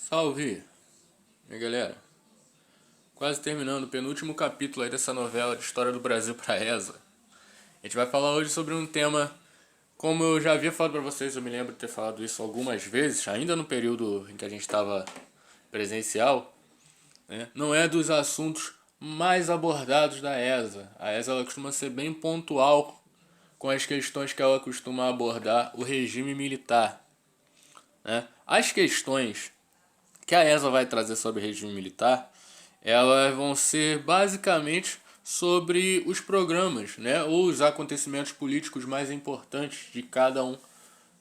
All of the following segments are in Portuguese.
Salve, minha galera. Quase terminando o penúltimo capítulo aí dessa novela de história do Brasil pra ESA. A gente vai falar hoje sobre um tema, como eu já havia falado pra vocês, eu me lembro de ter falado isso algumas vezes, ainda no período em que a gente estava presencial, né? Não é dos assuntos mais abordados da ESA. A ESA ela costuma ser bem pontual com as questões que ela costuma abordar o regime militar, né? As questões que a ESA vai trazer sobre o regime militar, elas vão ser basicamente sobre os programas, né, ou os acontecimentos políticos mais importantes de cada um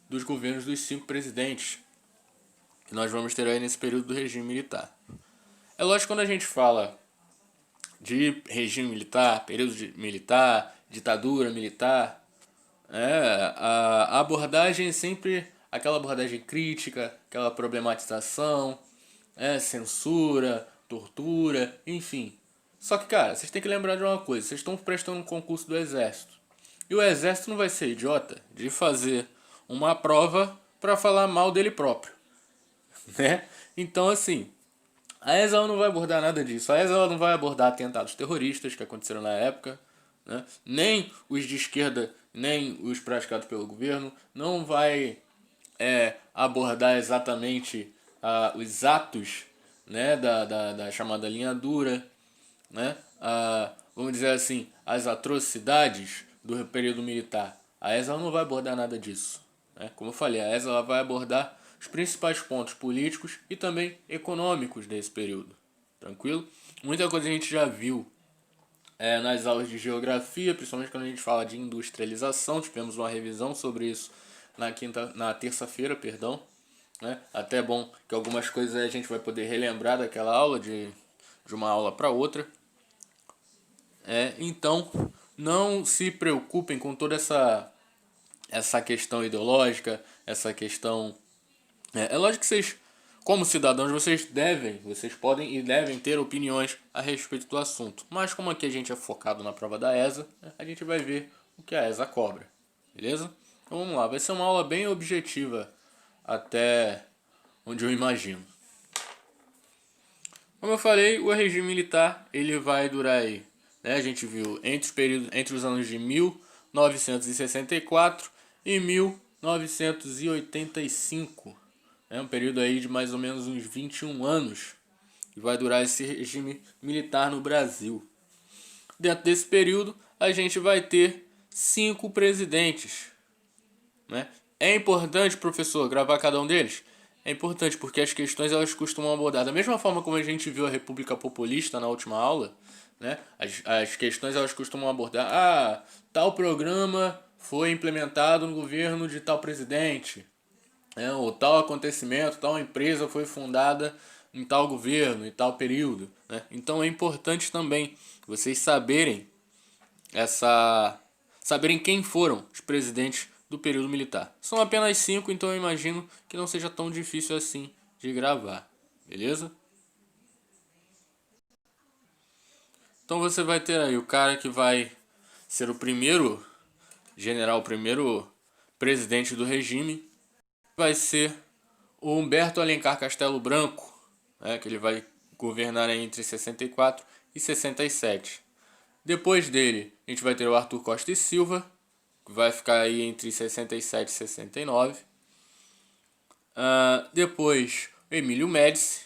dos governos dos 5 presidentes que nós vamos ter aí nesse período do regime militar. É lógico que quando a gente fala de regime militar, militar, ditadura militar, a abordagem é sempre aquela abordagem crítica, aquela problematização, censura, tortura, enfim. Só que, cara, vocês têm que lembrar de uma coisa: vocês estão prestando um concurso do Exército. E o Exército não vai ser idiota de fazer uma prova para falar mal dele próprio, né? Então, assim, a ESA não vai abordar nada disso. A ESA não vai abordar atentados terroristas que aconteceram na época, né? Nem os de esquerda, nem os praticados pelo governo. Não vai abordar exatamente os atos, né, da chamada linha dura, né? Vamos dizer assim, as atrocidades do período militar. A ESA não vai abordar nada disso, né? Como eu falei, a ESA ela vai abordar os principais pontos políticos e também econômicos desse período. Tranquilo? Muita coisa a gente já viu nas aulas de geografia, principalmente quando a gente fala de industrialização. Tivemos uma revisão sobre isso na terça-feira, perdão, né? Até bom que algumas coisas a gente vai poder relembrar daquela aula de uma aula para outra. Então, não se preocupem com toda essa questão ideológica, essa questão. É lógico que vocês, como cidadãos, vocês podem e devem ter opiniões a respeito do assunto. Mas como aqui a gente é focado na prova da ESA, a gente vai ver o que a ESA cobra. Beleza? Então vamos lá, vai ser uma aula bem objetiva até onde eu imagino. Como eu falei, o regime militar ele vai durar aí, né? A gente viu entre os anos de 1964 e 1985, né? Um período aí de mais ou menos uns 21 anos que vai durar esse regime militar no Brasil. Dentro desse período, a gente vai ter 5 presidentes, né? É importante, professor, gravar cada um deles? É importante porque as questões elas costumam abordar da mesma forma como a gente viu a República Populista na última aula, né? As questões elas costumam abordar tal programa foi implementado no governo de tal presidente, né? Ou tal acontecimento, tal empresa foi fundada em tal governo, em tal período, né? Então é importante também vocês saberem quem foram os presidentes do período militar. São apenas 5, então eu imagino que não seja tão difícil assim de gravar, beleza? Então você vai ter aí o cara que vai ser o primeiro general, o primeiro presidente do regime, vai ser o Humberto Alencar Castelo Branco, né, que ele vai governar entre 64 e 67. Depois dele, a gente vai ter o Arthur Costa e Silva, que vai ficar aí entre 67 e 69. Depois, o Emílio Médici,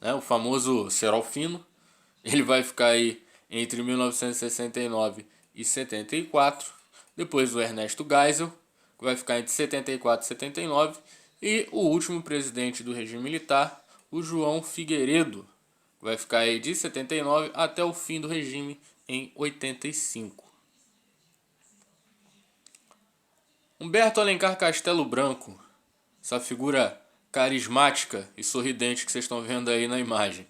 né, o famoso Serolfino. Ele vai ficar aí entre 1969 e 74. Depois, o Ernesto Geisel, que vai ficar entre 74 e 79. E o último presidente do regime militar, o João Figueiredo, que vai ficar aí de 79 até o fim do regime em 85. Humberto Alencar Castelo Branco, essa figura carismática e sorridente que vocês estão vendo aí na imagem.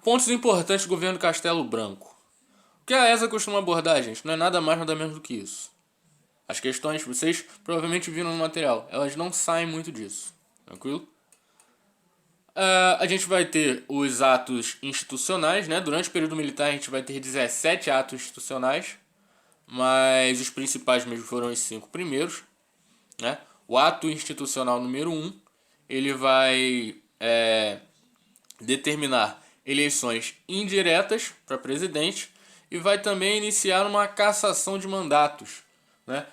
Pontos importantes do governo Castelo Branco. O que a ESA costuma abordar, gente, não é nada mais nada menos do que isso. As questões, vocês provavelmente viram no material, elas não saem muito disso, tranquilo? A gente vai ter os atos institucionais, né? Durante o período militar a gente vai ter 17 atos institucionais, mas os principais mesmo foram os 5 primeiros, né? O ato institucional número 1, ele vai determinar eleições indiretas para presidente e vai também iniciar uma cassação de mandatos, né?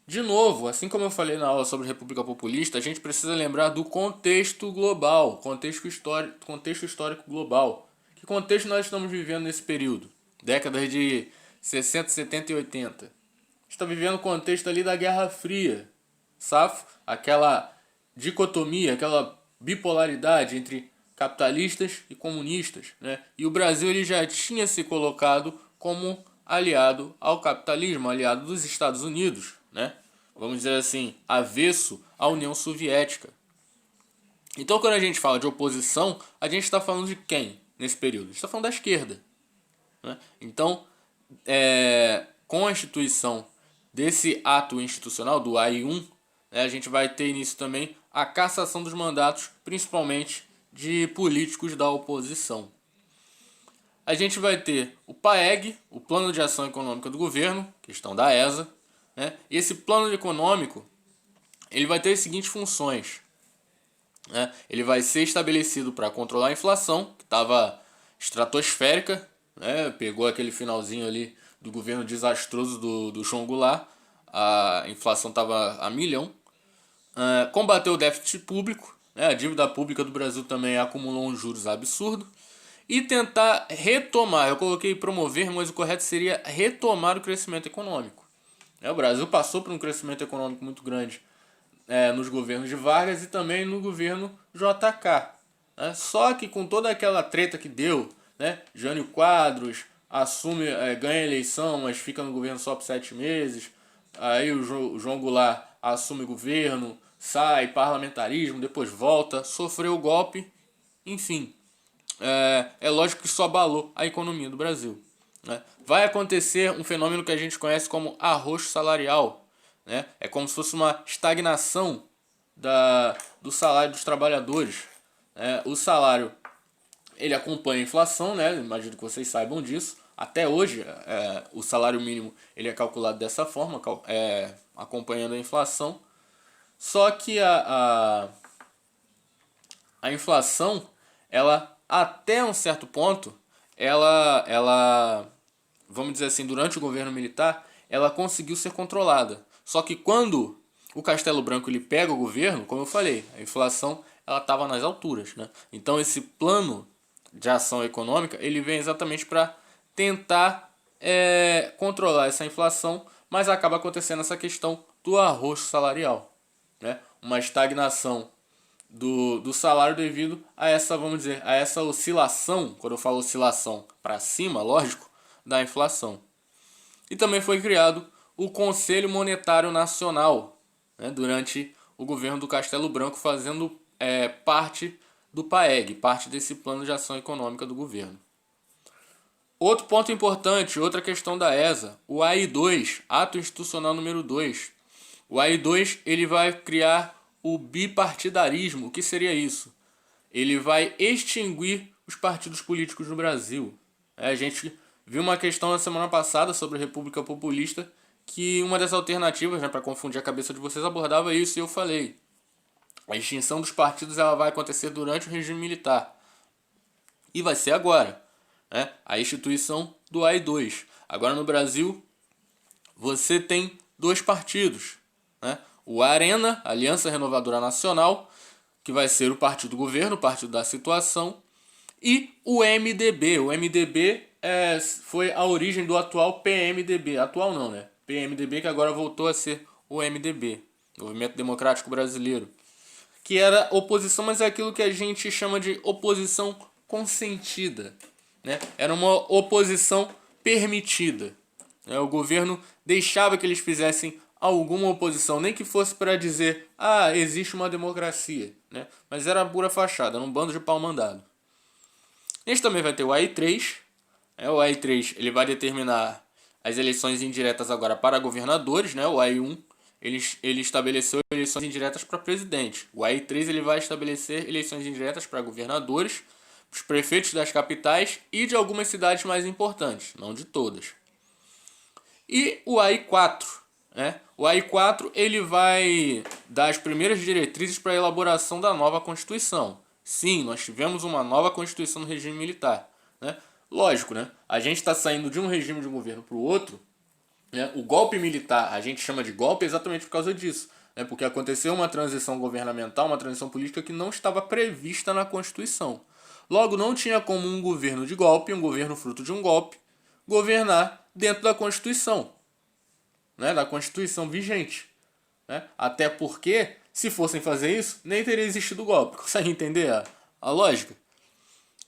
De novo, assim como eu falei na aula sobre República Populista, a gente precisa lembrar do contexto global, contexto histórico global. Que contexto nós estamos vivendo nesse período? Décadas de 60, 70 e 80. Está vivendo o contexto ali da Guerra Fria, safo? Aquela dicotomia, aquela bipolaridade entre capitalistas e comunistas, né? E o Brasil ele já tinha se colocado como aliado ao capitalismo, aliado dos Estados Unidos, né? Vamos dizer assim, avesso à União Soviética. Então, quando a gente fala de oposição, a gente está falando de quem nesse período? A gente está falando da esquerda, né? Então, com a instituição desse ato institucional, do AI-1, né, a gente vai ter início também a cassação dos mandatos, principalmente de políticos da oposição. A gente vai ter o PAEG, o Plano de Ação Econômica do Governo, questão da ESA, né? E esse plano econômico ele vai ter as seguintes funções, né? Ele vai ser estabelecido para controlar a inflação, que estava estratosférica, né? Pegou aquele finalzinho ali do governo desastroso do João Goulart, a inflação estava a milhão. Combater o déficit público, né? A dívida pública do Brasil também acumulou uns juros absurdos. E tentar retomar, eu coloquei promover, mas o correto seria retomar o crescimento econômico. O Brasil passou por um crescimento econômico muito grande nos governos de Vargas e também no governo JK. Né? Só que com toda aquela treta que deu, né? Jânio Quadros assume, ganha a eleição, mas fica no governo só por 7 meses. Aí o João Goulart assume o governo, sai, parlamentarismo, depois volta, sofreu o golpe, enfim. É lógico que isso abalou a economia do Brasil. Né? Vai acontecer um fenômeno que a gente conhece como arroxo salarial. Né? É como se fosse uma estagnação do salário dos trabalhadores. O salário ele acompanha a inflação, né? Imagino que vocês saibam disso. Até hoje, o salário mínimo ele é calculado dessa forma, acompanhando a inflação. Só que a inflação, ela até um certo ponto, ela, vamos dizer assim, durante o governo militar, ela conseguiu ser controlada. Só que quando o Castelo Branco ele pega o governo, como eu falei, a inflação ela estava nas alturas, né? Então esse plano de ação econômica ele vem exatamente para tentar controlar essa inflação, mas acaba acontecendo essa questão do arroxo salarial, né? Uma estagnação do salário devido a essa, vamos dizer, a essa oscilação, quando eu falo oscilação para cima, lógico, da inflação. E também foi criado o Conselho Monetário Nacional, né, durante o governo do Castelo Branco, fazendo parte do PAEG, parte desse plano de ação econômica do governo. Outro ponto importante, outra questão da ESA, o AI-2, Ato Institucional número 2. O AI-2 ele vai criar o bipartidarismo. O que seria isso? Ele vai extinguir os partidos políticos no Brasil. A gente viu uma questão na semana passada sobre a República Populista que uma das alternativas, né, para confundir a cabeça de vocês, abordava isso e eu falei. A extinção dos partidos ela vai acontecer durante o regime militar. E vai ser agora. Né? A instituição do AI-2. Agora no Brasil, você tem 2 partidos. Né? O Arena, Aliança Renovadora Nacional, que vai ser o partido do governo, o partido da situação, e o MDB. O MDB foi a origem do atual PMDB. Atual não, né? PMDB que agora voltou a ser o MDB, Movimento Democrático Brasileiro. Que era oposição, mas é aquilo que a gente chama de oposição consentida. Né? Era uma oposição permitida. O governo deixava que eles fizessem alguma oposição, nem que fosse para dizer, existe uma democracia, né? Mas era pura fachada, era um bando de pau mandado. A gente também vai ter o AI-3, o AI-3 ele vai determinar as eleições indiretas agora para governadores, né? O AI-1 ele estabeleceu eleições indiretas para presidente. O AI-3 ele vai estabelecer eleições indiretas para governadores, os prefeitos das capitais e de algumas cidades mais importantes, não de todas. E o AI-4, né? O AI-4 ele vai dar as primeiras diretrizes para a elaboração da nova Constituição. Sim, nós tivemos uma nova Constituição no regime militar, né? Lógico, né? A gente está saindo de um regime de um governo para o outro, né? O golpe militar, a gente chama de golpe exatamente por causa disso, né? Porque aconteceu uma transição governamental, uma transição política que não estava prevista na Constituição. Logo, não tinha como um governo de golpe, um governo fruto de um golpe, governar dentro da Constituição, né? Da Constituição vigente, né? Até porque, se fossem fazer isso, nem teria existido o golpe. Consegue entender a lógica?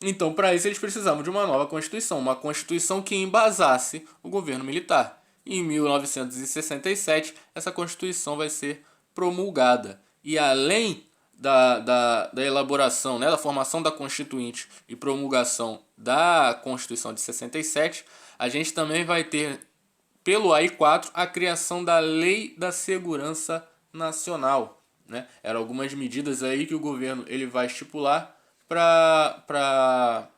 Então, para isso, eles precisavam de uma nova Constituição, uma Constituição que embasasse o governo militar. Em 1967, essa Constituição vai ser promulgada. E além da elaboração, né, da formação da Constituinte e promulgação da Constituição de 67, a gente também vai ter, pelo AI-4, a criação da Lei da Segurança Nacional, né? Eram algumas medidas aí que o governo ele vai estipular para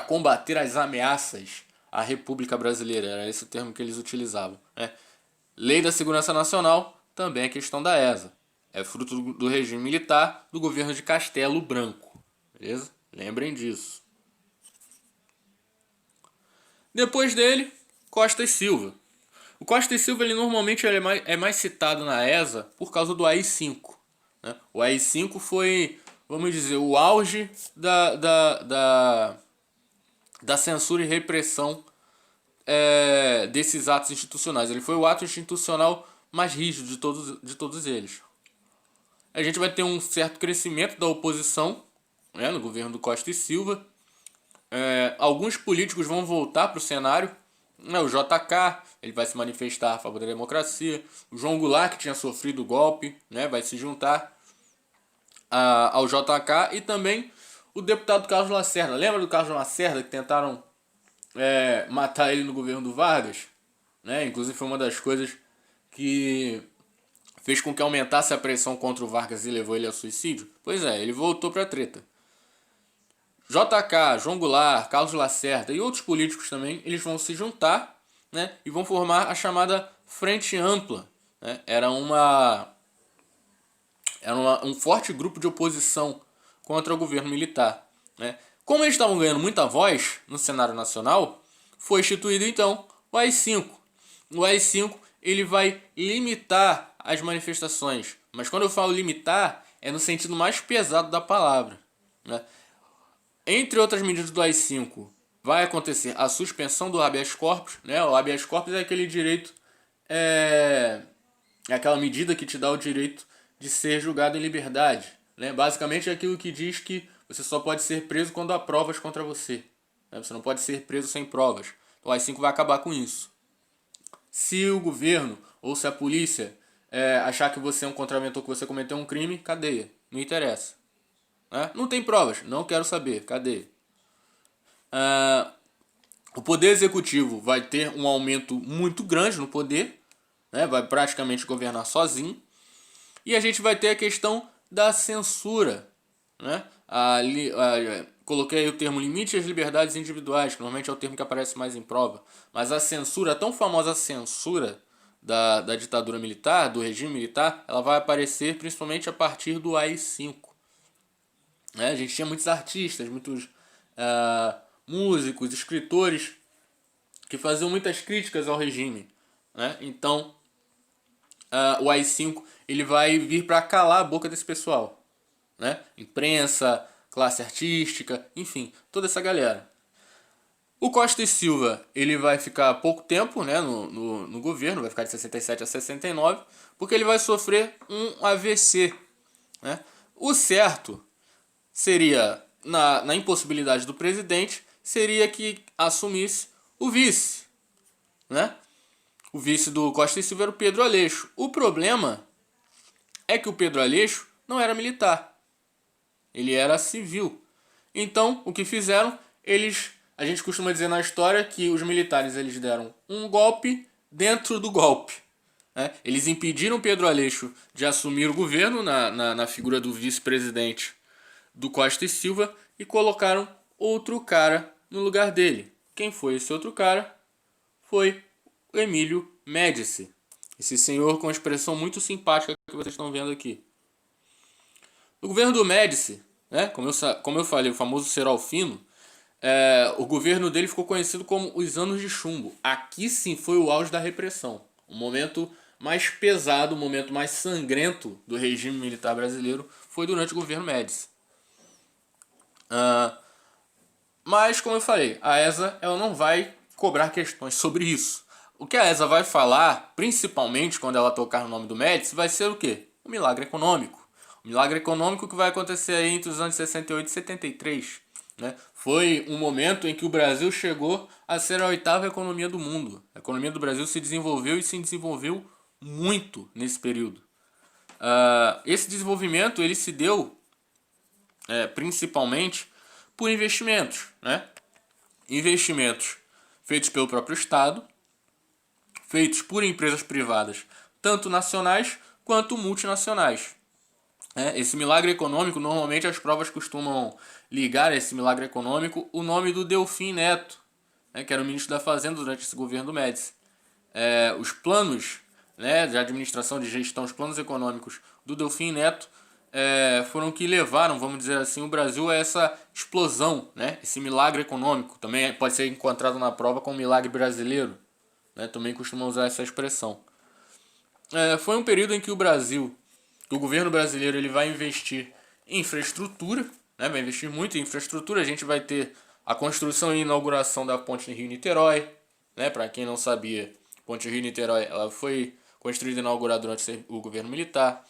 combater as ameaças à República Brasileira. Era esse o termo que eles utilizavam, né? Lei da Segurança Nacional também é questão da ESA. É fruto do regime militar do governo de Castelo Branco. Beleza? Lembrem disso. Depois dele, Costa e Silva. O Costa e Silva ele normalmente é mais citado na ESA por causa do AI-5. Né? O AI-5 foi, vamos dizer, o auge da censura e repressão desses atos institucionais. Ele foi o ato institucional mais rígido de todos eles. A gente vai ter um certo crescimento da oposição, né, no governo do Costa e Silva. Alguns políticos vão voltar para o cenário. O JK ele vai se manifestar a favor da democracia. O João Goulart, que tinha sofrido o golpe, né, vai se juntar ao JK. E também o deputado Carlos Lacerda. Lembra do Carlos Lacerda que tentaram matar ele no governo do Vargas? Né? Inclusive foi uma das coisas que fez com que aumentasse a pressão contra o Vargas e levou ele ao suicídio. Pois é, ele voltou para a treta. JK, João Goulart, Carlos Lacerda e outros políticos também, eles vão se juntar, né, e vão formar a chamada Frente Ampla. Né? Era um forte grupo de oposição contra o governo militar. Né? Como eles estavam ganhando muita voz no cenário nacional, foi instituído então o AI-5. O AI-5 ele vai limitar as manifestações, mas quando eu falo limitar, é no sentido mais pesado da palavra. Né? Entre outras medidas do AI-5, vai acontecer a suspensão do habeas corpus. Né? O habeas corpus é aquele direito, é aquela medida que te dá o direito de ser julgado em liberdade. Né? Basicamente é aquilo que diz que você só pode ser preso quando há provas contra você. Né? Você não pode ser preso sem provas. Então, o AI-5 vai acabar com isso. Se o governo ou se a polícia achar que você é um contraventor, que você cometeu um crime, cadeia. Não interessa. Né? Não tem provas, não quero saber, cadeia. O poder executivo vai ter um aumento muito grande no poder, né? Vai praticamente governar sozinho. E a gente vai ter a questão da censura. Né? Coloquei aí o termo limite às liberdades individuais, que normalmente é o termo que aparece mais em prova. Mas a censura, a tão famosa censura da ditadura militar, do regime militar, ela vai aparecer principalmente a partir do AI-5. Né? A gente tinha muitos artistas, muitos músicos, escritores que faziam muitas críticas ao regime. Né? Então, o AI-5 ele vai vir para calar a boca desse pessoal. Né? Imprensa, classe artística, enfim, toda essa galera. O Costa e Silva ele vai ficar pouco tempo, né, no governo, vai ficar de 67 a 69, porque ele vai sofrer um AVC. Né? O certo seria, na impossibilidade do presidente, seria que assumisse o vice. Né? O vice do Costa e Silva era o Pedro Aleixo. O problema é que o Pedro Aleixo não era militar. Ele era civil. Então, o que fizeram? A gente costuma dizer na história que os militares eles deram um golpe dentro do golpe. Né? Eles impediram Pedro Aleixo de assumir o governo na figura do vice-presidente do Costa e Silva e colocaram outro cara no lugar dele. Quem foi esse outro cara? Foi o Emílio Médici. Esse senhor com uma expressão muito simpática que vocês estão vendo aqui. No governo do Médici, né? Como eu falei, o famoso cerol fino, o governo dele ficou conhecido como os anos de chumbo. Aqui sim foi o auge da repressão. O momento mais pesado, o momento mais sangrento do regime militar brasileiro foi durante o governo Médici. Ah, mas, como eu falei, a ESA ela não vai cobrar questões sobre isso. O que a ESA vai falar, principalmente quando ela tocar no nome do Médici, vai ser o quê? O milagre econômico. O milagre econômico que vai acontecer aí entre os anos 68 e 73. Né? Foi um momento em que o Brasil chegou a ser a oitava economia do mundo. A economia do Brasil se desenvolveu e se desenvolveu muito nesse período. Esse desenvolvimento ele se deu principalmente por investimentos, né? Investimentos feitos pelo próprio Estado, feitos por empresas privadas, tanto nacionais quanto multinacionais. Esse milagre econômico, normalmente as provas costumam ligar a esse milagre econômico o nome do Delfim Neto, que era o ministro da Fazenda durante esse governo Médici. Os planos, né, de administração de gestão, os planos econômicos do Delfim Neto foram que levaram, vamos dizer assim, o Brasil a essa explosão, né, esse milagre econômico. Também pode ser encontrado na prova como milagre brasileiro, né, também costumam usar essa expressão. Foi um período em que o Brasil, que o governo brasileiro ele vai investir em infraestrutura, né, vai investir muito em infraestrutura. A gente vai ter a construção e inauguração da ponte Rio-Niterói, né, para quem não sabia, a ponte Rio-Niterói ela foi construída e inaugurada durante o governo militar.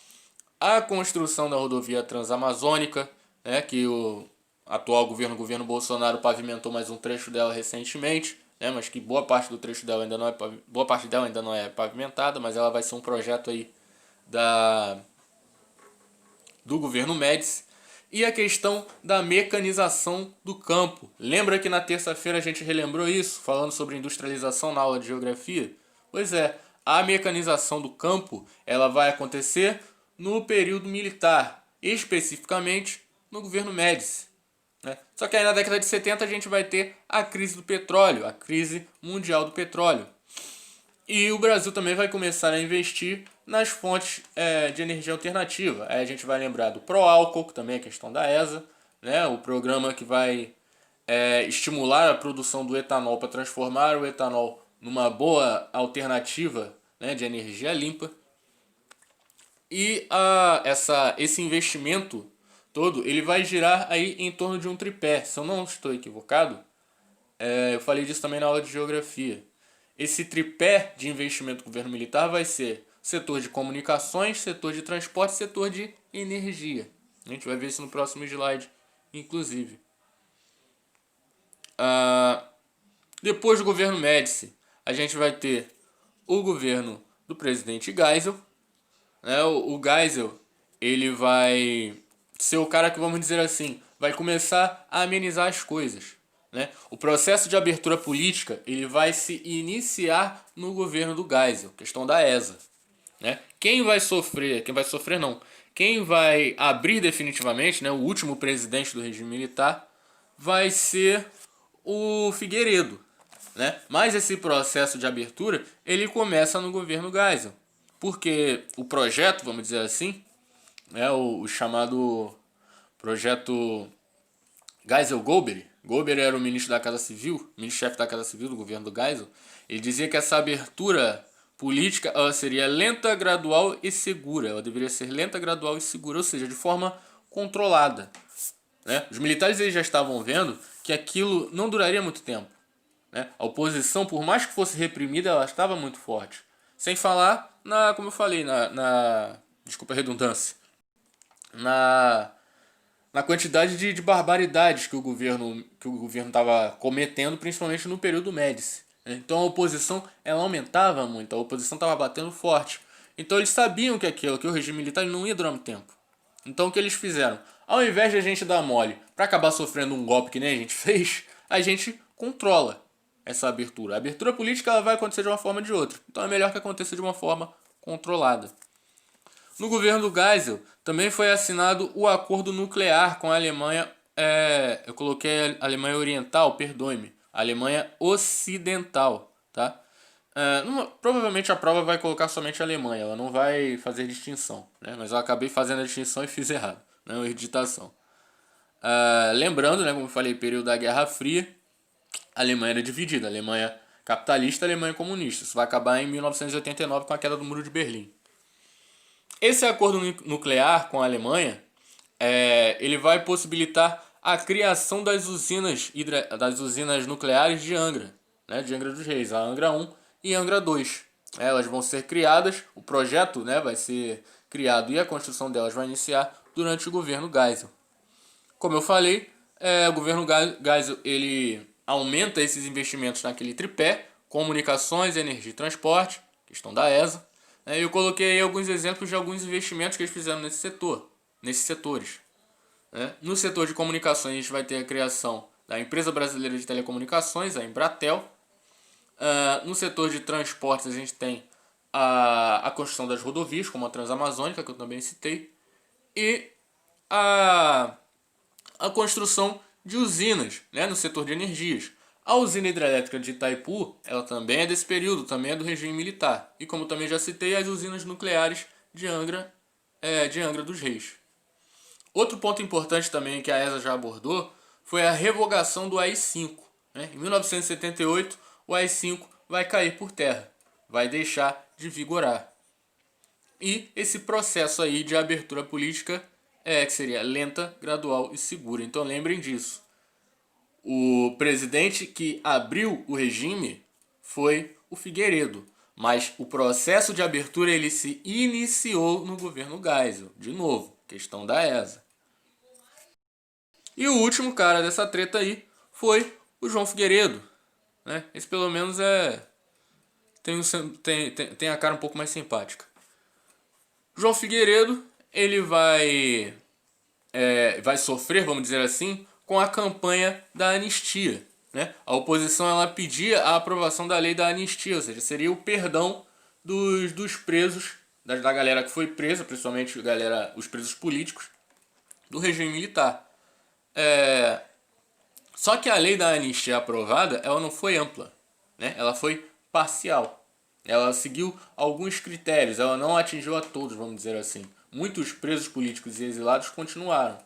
A construção da rodovia Transamazônica, né, que o atual governo, o governo Bolsonaro, pavimentou mais um trecho dela recentemente, né, mas que boa parte do trecho dela ainda não é boa parte dela ainda não é pavimentada, mas ela vai ser um projeto aí do governo Médici. E a questão da mecanização do campo. Lembra que na terça-feira a gente relembrou isso, falando sobre industrialização na aula de geografia? Pois é, a mecanização do campo ela vai acontecer no período militar, especificamente no governo Médici. Né? Só que aí na década de 70 a gente vai ter a crise do petróleo, a crise mundial do petróleo. E o Brasil também vai começar a investir nas fontes de energia alternativa. Aí a gente vai lembrar do Proálcool, que também é questão da ESA, né? O programa que vai estimular a produção do etanol para transformar o etanol numa boa alternativa, né, de energia limpa. E esse investimento todo ele vai girar aí em torno de um tripé. Se eu não estou equivocado, eu falei disso também na aula de geografia. Esse tripé de investimento do governo militar vai ser setor de comunicações, setor de transporte e setor de energia. A gente vai ver isso no próximo slide, inclusive. Depois do governo Médici, a gente vai ter o governo do presidente Geisel. Né? O Geisel ele vai ser o cara que, vamos dizer assim, vai começar a amenizar as coisas. Né? O processo de abertura política ele vai se iniciar no governo do Geisel, questão da ESA. Né? Quem vai sofrer não, quem vai abrir definitivamente, né, o último presidente do regime militar, vai ser o Figueiredo. Né? Mas esse processo de abertura ele começa no governo Geisel, porque o projeto, vamos dizer assim, o chamado projeto Geisel-Golbery. Golbery era o ministro da Casa Civil, ministro-chefe da Casa Civil do governo do Geisel. Ele dizia que essa abertura política ela seria lenta, gradual e segura. Ela deveria ser lenta, gradual e segura, ou seja, de forma controlada. Né? Os militares eles já estavam vendo que aquilo não duraria muito tempo. Né? A oposição, por mais que fosse reprimida, ela estava muito forte. Sem falar, como eu falei, desculpa a redundância, na quantidade de barbaridades que o governo estava cometendo, principalmente no período Médici. Então a oposição ela aumentava muito, a oposição estava batendo forte. Então eles sabiam que o regime militar não ia durar muito tempo. Então o que eles fizeram? Ao invés de a gente dar mole para acabar sofrendo um golpe que nem a gente fez, a gente controla essa abertura. A abertura política ela vai acontecer de uma forma ou de outra. Então é melhor que aconteça de uma forma controlada. No governo do Geisel também foi assinado o acordo nuclear com a Alemanha, eu coloquei a Alemanha Oriental, perdoe-me, a Alemanha Ocidental, tá? Provavelmente a prova vai colocar somente a Alemanha, ela não vai fazer distinção, né? Mas eu acabei fazendo a distinção e fiz errado, né? Uma digitação. Lembrando, né, como eu falei, período da Guerra Fria, a Alemanha era dividida, a Alemanha capitalista e a Alemanha comunista. Isso vai acabar em 1989 com a queda do Muro de Berlim. Esse acordo nuclear com a Alemanha, ele vai possibilitar a criação das usinas nucleares de Angra, né, de Angra dos Reis, a Angra 1 e Angra 2. Elas vão ser criadas, o projeto, né, vai ser criado e a construção delas vai iniciar durante o governo Geisel. Como eu falei, o governo Geisel ele aumenta esses investimentos naquele tripé: comunicações, energia e transporte, questão da ESA. Eu coloquei aí alguns exemplos de alguns investimentos que eles fizeram nesse setor, nesses setores. No setor de comunicações, a gente vai ter a criação da Empresa Brasileira de Telecomunicações, a Embratel. No setor de transportes, a gente tem a construção das rodovias, como a Transamazônica, que eu também citei, e a construção de usinas, né, no setor de energias. A usina hidrelétrica de Itaipu, ela também é desse período, também é do regime militar. E como também já citei, as usinas nucleares de Angra dos Reis. Outro ponto importante também que a ESA já abordou foi a revogação do AI-5. Em 1978, o AI-5 vai cair por terra, vai deixar de vigorar. E esse processo aí de abertura política que seria lenta, gradual e segura. Então lembrem disso. O presidente que abriu o regime foi o Figueiredo, mas o processo de abertura ele se iniciou no governo Geisel. De novo, questão da ESA. E o último cara dessa treta aí foi o João Figueiredo. Esse pelo menos tem a cara um pouco mais simpática. João Figueiredo ele vai sofrer, vamos dizer assim, com a campanha da anistia. A oposição ela pedia a aprovação da lei da anistia, ou seja, seria o perdão dos presos, da galera que foi presa, principalmente os presos políticos do regime militar. Só que a lei da anistia aprovada, ela não foi ampla, ela foi parcial. Ela seguiu alguns critérios, ela não atingiu a todos, vamos dizer assim. Muitos presos políticos e exilados continuaram.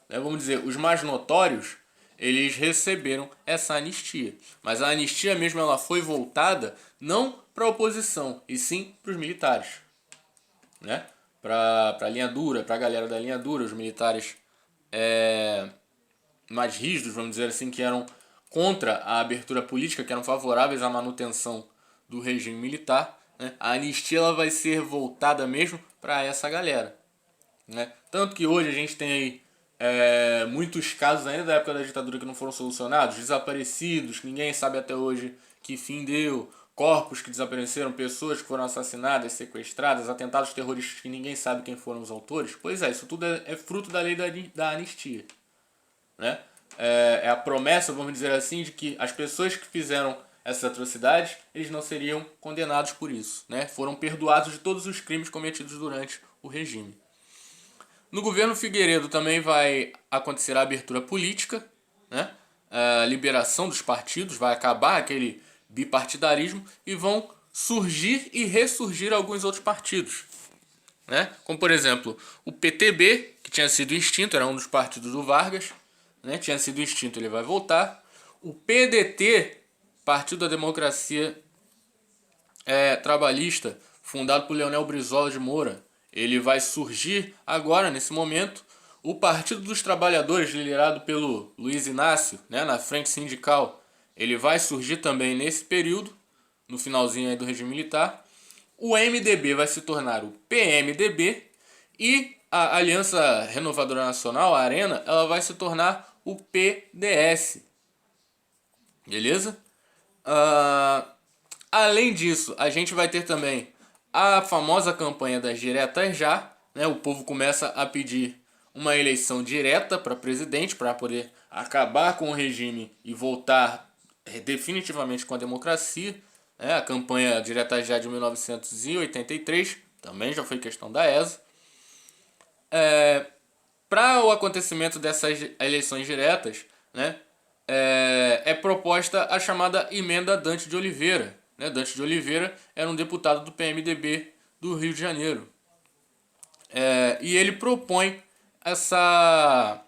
Vamos dizer, os mais notórios, eles receberam essa anistia. Mas a anistia mesmo ela foi voltada não para a oposição, e sim para os militares. Para a linha dura, para a galera da linha dura, os militares mais rígidos, vamos dizer assim, que eram contra a abertura política, que eram favoráveis à manutenção do regime militar. A anistia ela vai ser voltada mesmo para essa galera. Tanto que hoje a gente tem aí muitos casos ainda da época da ditadura que não foram solucionados, desaparecidos, que ninguém sabe até hoje que fim deu, corpos que desapareceram, pessoas que foram assassinadas, sequestradas, atentados terroristas que ninguém sabe quem foram os autores. Pois é, isso tudo é fruto da lei da anistia. É a promessa, vamos dizer assim, de que as pessoas que fizeram essas atrocidades, eles não seriam condenados por isso. Foram perdoados de todos os crimes cometidos durante o regime. No governo Figueiredo também vai acontecer a abertura política, a liberação dos partidos, vai acabar aquele bipartidarismo e vão surgir e ressurgir alguns outros partidos. Como, por exemplo, o PTB, que tinha sido extinto, era um dos partidos do Vargas, tinha sido extinto, ele vai voltar. O PDT, Partido da Democracia Trabalhista, fundado por Leonel Brizola de Moura, ele vai surgir agora, nesse momento. O Partido dos Trabalhadores, liderado pelo Luiz Inácio, na frente sindical, ele vai surgir também nesse período, no finalzinho aí do regime militar. O MDB vai se tornar o PMDB e a Aliança Renovadora Nacional, a Arena, ela vai se tornar o PDS. Beleza? Além disso, a gente vai ter também a famosa campanha das diretas já. O povo começa a pedir uma eleição direta para presidente, para poder acabar com o regime e voltar definitivamente com a democracia. A campanha direta já de 1983 também já foi questão da ESA. Para o acontecimento dessas eleições diretas, é proposta a chamada emenda Dante de Oliveira. Dante de Oliveira era um deputado do PMDB do Rio de Janeiro. E ele propõe essa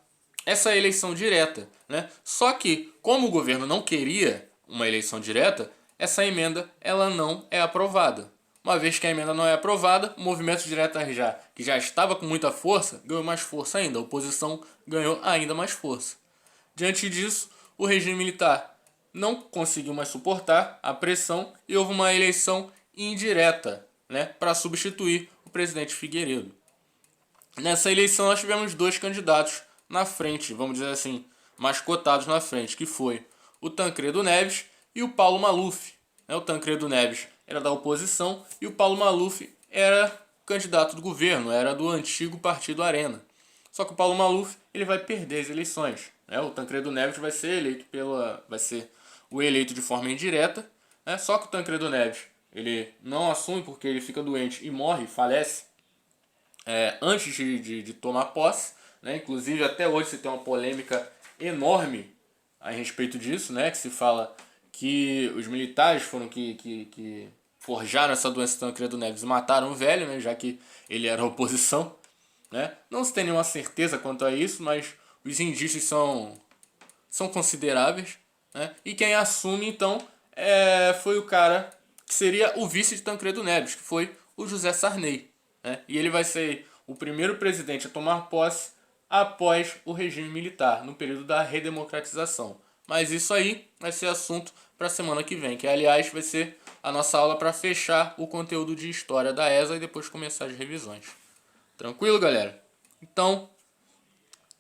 essa eleição direta, né? Só que, como o governo não queria uma eleição direta, essa emenda ela não é aprovada. Uma vez que a emenda não é aprovada, o movimento direto que já estava com muita força, ganhou mais força ainda. A oposição ganhou ainda mais força. Diante disso, o regime militar não conseguiu mais suportar a pressão e houve uma eleição indireta, né, para substituir o presidente Figueiredo. Nessa eleição nós tivemos dois candidatos na frente, vamos dizer assim, mais cotados na frente, que foi o Tancredo Neves e o Paulo Maluf. O Tancredo Neves era da oposição e o Paulo Maluf era candidato do governo, era do antigo Partido Arena. Só que o Paulo Maluf ele vai perder as eleições. O Tancredo Neves vai ser o eleito de forma indireta. Só que o Tancredo Neves ele não assume porque ele fica doente e morre, falece antes de tomar posse. Inclusive até hoje se tem uma polêmica enorme a respeito disso, que se fala que os militares foram que forjaram essa doença do Tancredo Neves e mataram o velho, já que ele era oposição. Não se tem nenhuma certeza quanto a isso, mas os indícios são consideráveis. E quem assume, então, foi o cara que seria o vice de Tancredo Neves, que foi o José Sarney. E ele vai ser o primeiro presidente a tomar posse após o regime militar, no período da redemocratização. Mas isso aí vai ser assunto para a semana que vem, que aliás vai ser a nossa aula para fechar o conteúdo de história da ESA e depois começar as revisões. Tranquilo, galera? Então,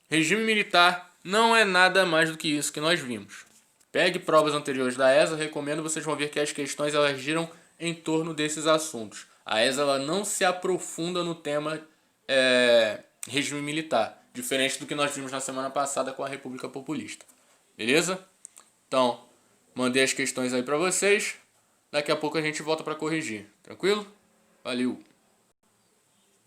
regime militar não é nada mais do que isso que nós vimos. Pegue provas anteriores da ESA, recomendo, vocês vão ver que as questões elas giram em torno desses assuntos. A ESA ela não se aprofunda no tema regime militar, diferente do que nós vimos na semana passada com a República Populista. Beleza? Então, mandei as questões aí para vocês. Daqui a pouco a gente volta para corrigir. Tranquilo? Valeu!